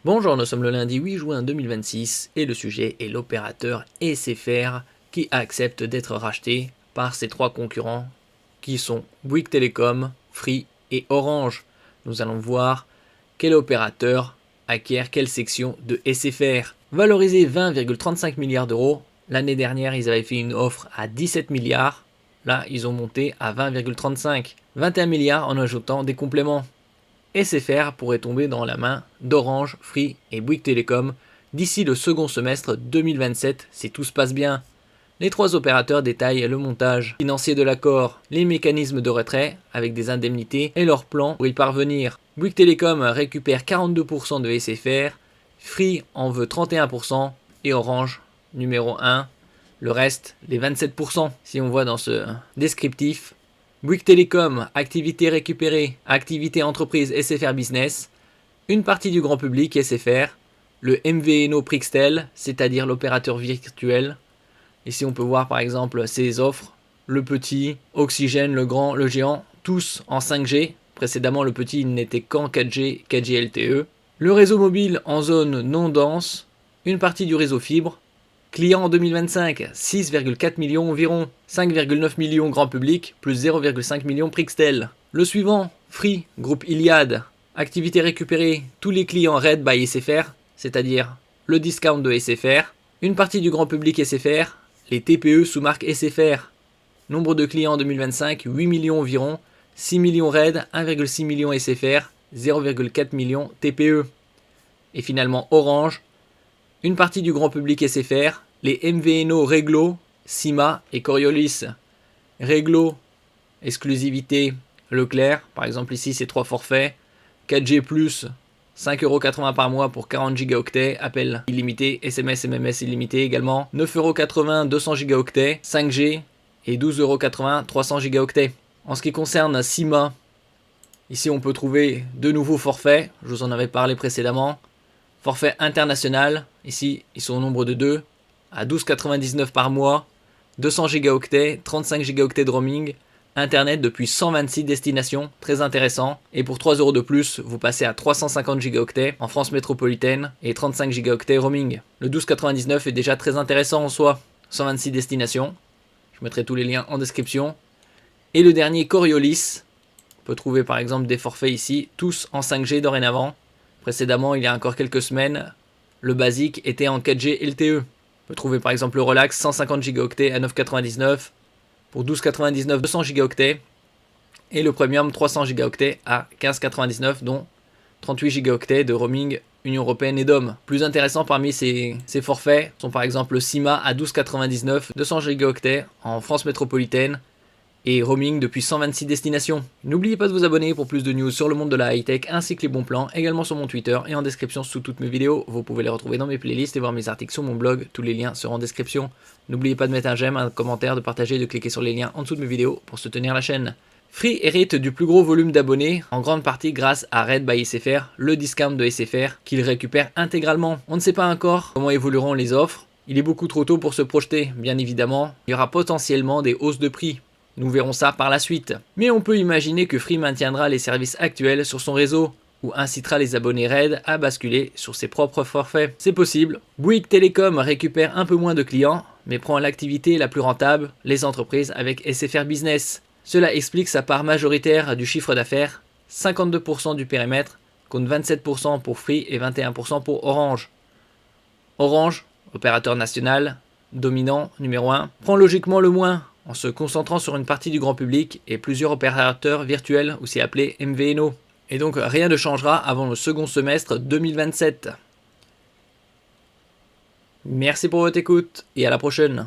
Bonjour, nous sommes le lundi 8 juin 2026 et le sujet est l'opérateur SFR qui accepte d'être racheté par ses trois concurrents qui sont Bouygues Telecom, Free et Orange. Nous allons voir quel opérateur acquiert quelle section de SFR. Valorisé 20,35 milliards d'euros, l'année dernière ils avaient fait une offre à 17 milliards, là ils ont monté à 20,35, 21 milliards en ajoutant des compléments. SFR pourrait tomber dans la main d'Orange, Free et Bouygues Telecom d'ici le second semestre 2027 si tout se passe bien. Les trois opérateurs détaillent le montage financier de l'accord, les mécanismes de retrait avec des indemnités et leurs plans pour y parvenir. Bouygues Telecom récupère 42% de SFR, Free en veut 31% et Orange, numéro 1, le reste, les 27%. Si on voit dans ce descriptif, Bouygues Telecom, activité récupérée, activité entreprise SFR Business, une partie du grand public SFR, le MVNO Prixtel, c'est-à-dire l'opérateur virtuel. Ici on peut voir par exemple ses offres, le petit, Oxygène, le grand, le géant, tous en 5G. Précédemment le petit il n'était qu'en 4G, 4G LTE. Le réseau mobile en zone non dense, une partie du réseau fibre. Clients en 2025, 6,4 millions environ, 5,9 millions grand public, plus 0,5 millions Prixtel. Le suivant, Free, groupe Iliad, activité récupérée, tous les clients Red by SFR, c'est-à-dire le discount de SFR, une partie du grand public SFR, les TPE sous marque SFR. Nombre de clients en 2025, 8 millions environ, 6 millions Red, 1,6 million SFR, 0,4 millions TPE. Et finalement Orange, une partie du grand public SFR, les MVNO Reglo, Sima et Coriolis. Reglo, exclusivité Leclerc, par exemple ici c'est 3 forfaits, 4G+, 5,80€ par mois pour 40 gigaoctets, appel illimité, SMS, MMS illimité également, 9,80€, 200 gigaoctets, 5G et 12,80€, 300 gigaoctets. En ce qui concerne Sima, ici on peut trouver de nouveaux forfaits, je vous en avais parlé précédemment. Forfait international, ici ils sont au nombre de 2, à 12,99€ par mois, 200 gigaoctets, 35 gigaoctets de roaming, internet depuis 126 destinations, très intéressant. Et pour 3€ de plus, vous passez à 350 gigaoctets en France métropolitaine et 35 gigaoctets roaming. Le 12,99€ est déjà très intéressant en soi, 126 destinations. Je mettrai tous les liens en description. Et le dernier Coriolis, on peut trouver par exemple des forfaits ici, tous en 5G dorénavant. Précédemment, il y a encore quelques semaines, le basique était en 4G LTE. On peut trouver par exemple le Relax 150 gigaoctets à 9,99, pour 12,99 200 gigaoctets, et le Premium 300 gigaoctets à 15,99, dont 38 gigaoctets de roaming Union Européenne et DOM. Plus intéressant parmi ces forfaits sont par exemple le Sima à 12,99, 200 gigaoctets en France métropolitaine, et roaming depuis 126 destinations. N'oubliez pas de vous abonner pour plus de news sur le monde de la high-tech ainsi que les bons plans, également sur mon Twitter et en description sous toutes mes vidéos. Vous pouvez les retrouver dans mes playlists et voir mes articles sur mon blog, tous les liens seront en description. N'oubliez pas de mettre un j'aime, un commentaire, de partager et de cliquer sur les liens en dessous de mes vidéos pour soutenir la chaîne. Free hérite du plus gros volume d'abonnés, en grande partie grâce à Red by SFR, le discount de SFR, qu'il récupère intégralement. On ne sait pas encore comment évolueront les offres, il est beaucoup trop tôt pour se projeter, bien évidemment. Il y aura potentiellement des hausses de prix. Nous verrons ça par la suite. Mais on peut imaginer que Free maintiendra les services actuels sur son réseau, ou incitera les abonnés Red à basculer sur ses propres forfaits. C'est possible. Bouygues Telecom récupère un peu moins de clients, mais prend l'activité la plus rentable, les entreprises avec SFR Business. Cela explique sa part majoritaire du chiffre d'affaires, 52% du périmètre, contre 27% pour Free et 21% pour Orange. Orange, opérateur national, dominant, numéro 1, prend logiquement le moins, en se concentrant sur une partie du grand public et plusieurs opérateurs virtuels, aussi appelés MVNO. Et donc rien ne changera avant le second semestre 2027. Merci pour votre écoute et à la prochaine.